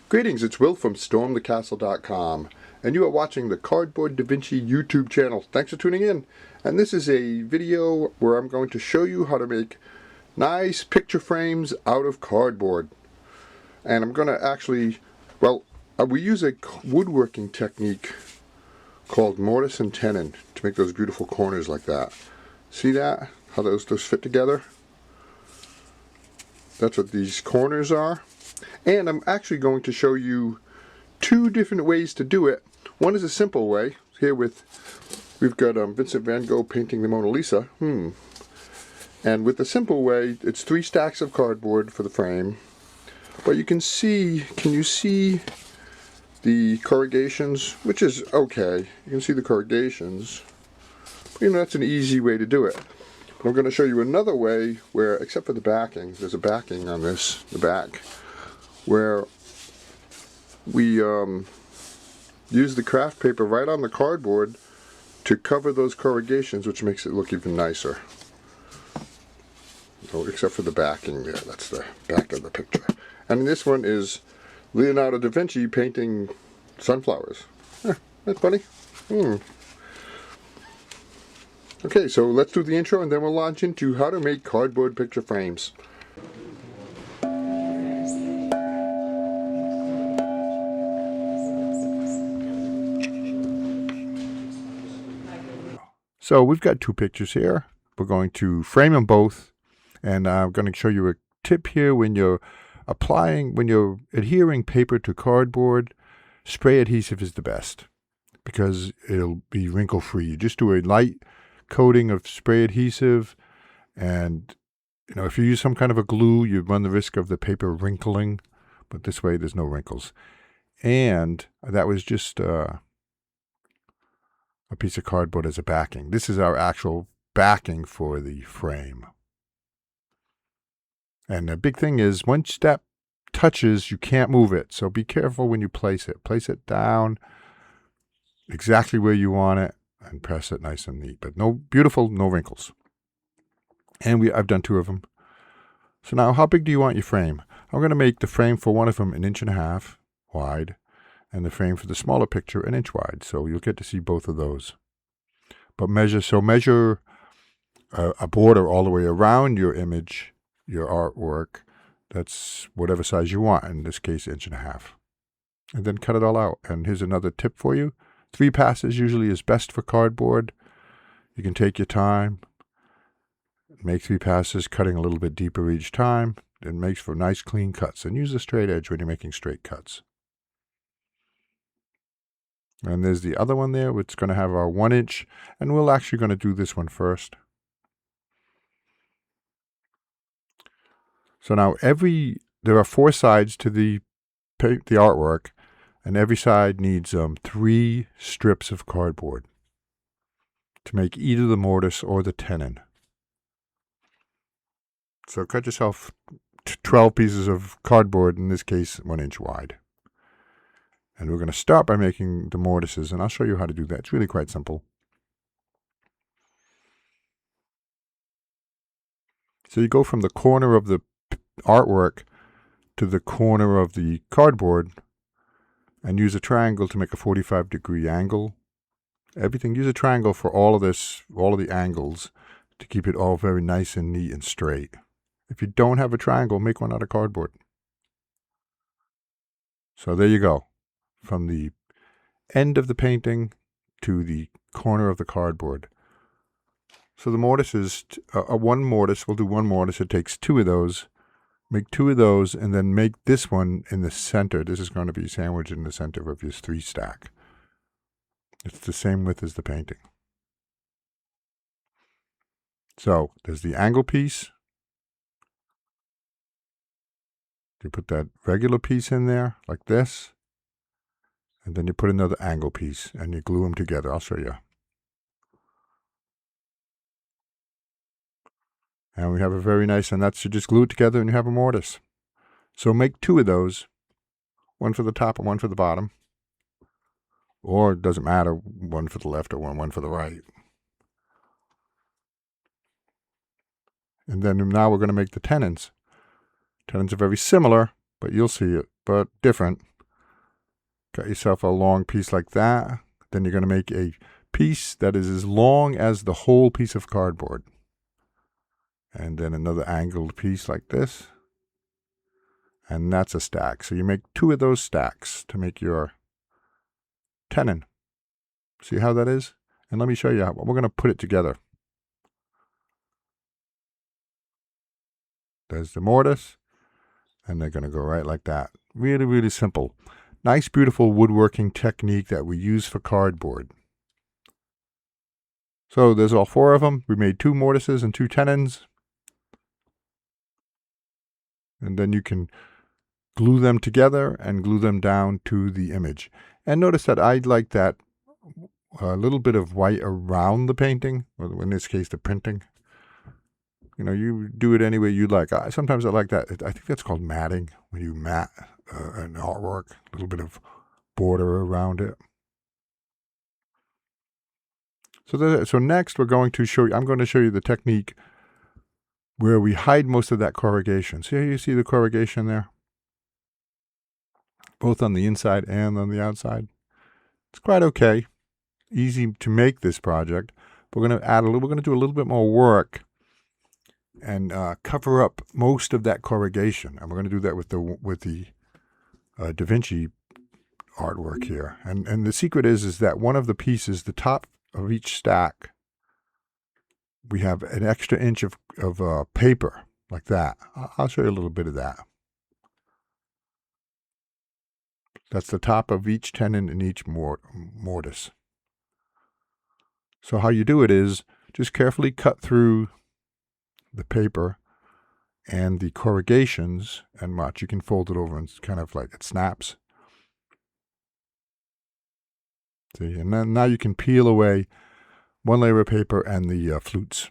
Greetings, it's Will from StormTheCastle.com, and you are watching the Cardboard Da Vinci YouTube channel. Thanks for tuning in. And this is a video where I'm going to show you how to make nice picture frames out of cardboard. And I'm going to actually, we use a woodworking technique called Mortise and Tenon to make those beautiful corners like that. See that? How those fit together? That's what these corners are. And I'm actually going to show you two different ways to do it. One is a simple way. Here we've got Vincent van Gogh painting the Mona Lisa. And with the simple way, it's 3 stacks of cardboard for the frame. But can you see the corrugations? Which is okay. You can see the corrugations. But, that's an easy way to do it. But I'm going to show you another way where, except for the backing, there's a backing on this, the back, where we use the craft paper right on the cardboard to cover those corrugations, which makes it look even nicer. Oh, except for the backing there, that's the back of the picture. And this one is Leonardo da Vinci painting sunflowers. That's funny. Okay, so let's do the intro and then we'll launch into how to make cardboard picture frames. So we've got 2 pictures here. We're going to frame them both, and I'm going to show you a tip here. When you're adhering paper to cardboard, spray adhesive is the best because it'll be wrinkle free. You just do a light coating of spray adhesive, and if you use some kind of a glue, you run the risk of the paper wrinkling, but this way there's no wrinkles. And that was just a piece of cardboard as a backing. This is our actual backing for the frame. And the big thing is, once that touches, you can't move it. So be careful when you place it. Place it down exactly where you want it and press it nice and neat. But no wrinkles. And I've done 2 of them. So now, how big do you want your frame? I'm going to make the frame for one of them 1.5 inches wide, and the frame for the smaller picture 1 inch wide. So you'll get to see both of those. But measure a border all the way around your image, your artwork. That's whatever size you want, in this case 1.5 inches. And then cut it all out. And here's another tip for you. 3 passes usually is best for cardboard. You can take your time. Make 3 passes, cutting a little bit deeper each time. It makes for nice clean cuts. And use a straight edge when you're making straight cuts. And there's the other one there, which is going to have our 1 inch. And we're actually going to do this one first. So now there are 4 sides to the artwork, and every side needs 3 strips of cardboard to make either the mortise or the tenon. So cut yourself 12 pieces of cardboard, in this case 1 inch wide. And we're going to start by making the mortises, and I'll show you how to do that. It's really quite simple. So you go from the corner of the artwork to the corner of the cardboard and use a triangle to make a 45-degree angle. Use a triangle for all of the angles, to keep it all very nice and neat and straight. If you don't have a triangle, make one out of cardboard. So there you go. From the end of the painting to the corner of the cardboard. So the mortise is one mortise. We'll do 1 mortise. It takes 2 of those. Make 2 of those, and then make this one in the center. This is going to be sandwiched in the center of your 3 stack. It's the same width as the painting. So there's the angle piece. You put that regular piece in there, like this. And then you put another angle piece, and you glue them together. I'll show you. And we have a very nice, and you just glue it together and you have a mortise. So make 2 of those, 1 for the top and 1 for the bottom. Or it doesn't matter, 1 for the left or one for the right. And then we're going to make the tenons. Tenons are very similar, but you'll see it, but different. Got yourself a long piece like that. Then you're going to make a piece that is as long as the whole piece of cardboard. And then another angled piece like this. And that's a stack. So you make 2 of those stacks to make your tenon. See how that is? And let me show you how we're going to put it together. There's the mortise. And they're going to go right like that. Really, really simple. Nice, beautiful woodworking technique that we use for cardboard. So there's all 4 of them. We made 2 mortises and 2 tenons. And then you can glue them together and glue them down to the image. And notice that I like that a little bit of white around the painting, or in this case, the printing. You do it any way you like. Sometimes I like that. I think that's called matting, when you mat an artwork, a little bit of border around it. So next we're going to show you, I'm going to show you the technique where we hide most of that corrugation. See how you see the corrugation there? Both on the inside and on the outside. It's quite okay. Easy to make this project. We're going to do a little bit more work and cover up most of that corrugation. And we're going to do that with the Da Vinci artwork here. And the secret is that one of the pieces, the top of each stack, we have an extra inch of paper like that. I'll show you a little bit of that. That's the top of each tenon in each mortise. So how you do it is just carefully cut through the paper and the corrugations, and watch, you can fold it over and it's kind of like it snaps. See, and then now you can peel away one layer of paper and the flutes.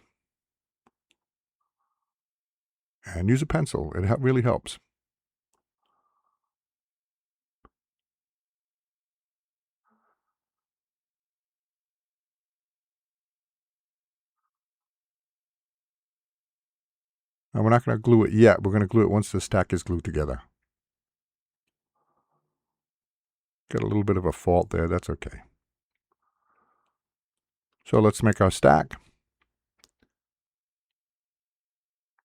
And use a pencil. It really helps. And we're not going to glue it yet. We're going to glue it once the stack is glued together. Got a little bit of a fault there. That's okay. So let's make our stack.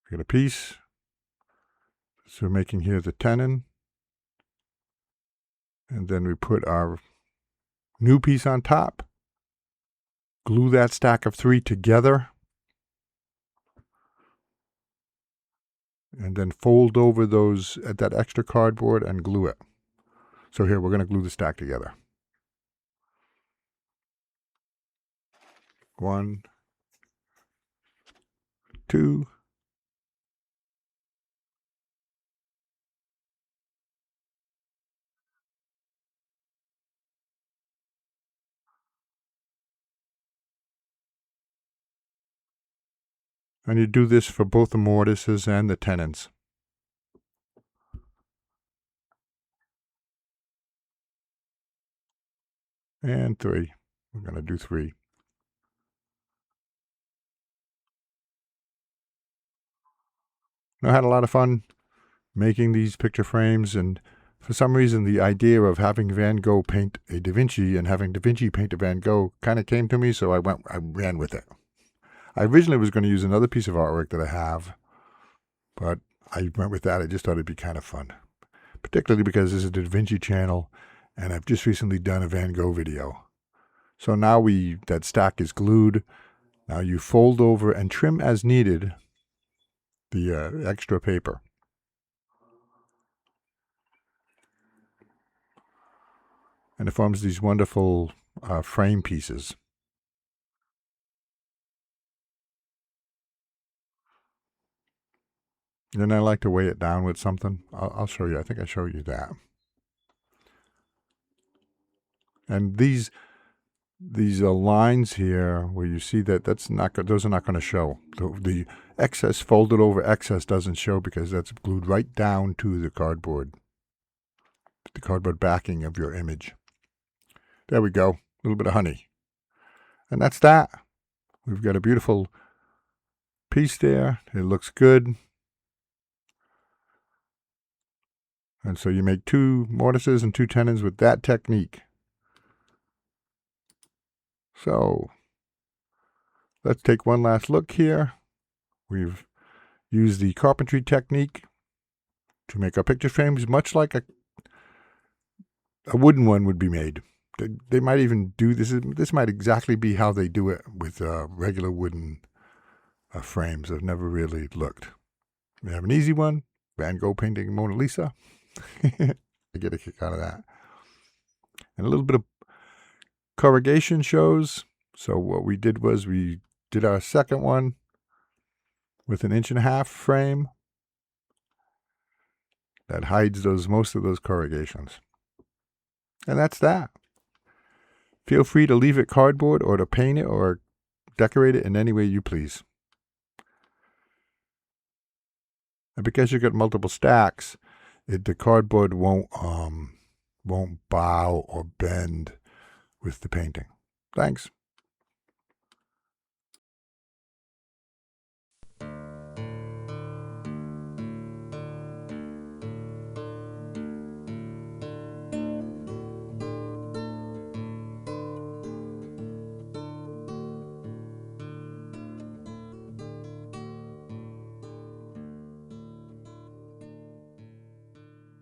Get a piece. So we're making here the tenon. And then we put our new piece on top. Glue that stack of 3 together. And then fold over that extra cardboard and glue it. So here, we're going to glue the stack together. 1, 2. And you do this for both the mortises and the tenons. And 3. We're going to do 3. I had a lot of fun making these picture frames, and for some reason the idea of having Van Gogh paint a Da Vinci and having Da Vinci paint a Van Gogh kind of came to me, so I ran with it. I originally was going to use another piece of artwork that I have, but I went with that. I just thought it'd be kind of fun, particularly because this is the Da Vinci channel, and I've just recently done a Van Gogh video. So now that stack is glued. Now you fold over and trim as needed the extra paper. And it forms these wonderful frame pieces. Then I like to weigh it down with something. I'll show you. I think I showed you that. And these lines here, where you see those are not going to show. The excess, folded over excess, doesn't show because that's glued right down to the cardboard backing of your image. There we go. A little bit of honey. And that's that. We've got a beautiful piece there. It looks good. And so you make 2 mortises and 2 tenons with that technique. So let's take one last look here. We've used the carpentry technique to make our picture frames, much like a wooden one would be made. They might even do this. This might exactly be how they do it with regular wooden frames. I've never really looked. We have an easy one, Van Gogh painting Mona Lisa. I get a kick out of that. And a little bit of corrugation shows. So what we did was we did our second one with an 1.5" frame that hides most of those corrugations. And that's that. Feel free to leave it cardboard or to paint it or decorate it in any way you please. And because you've got multiple stacks, the cardboard won't bow or bend with the painting. Thanks.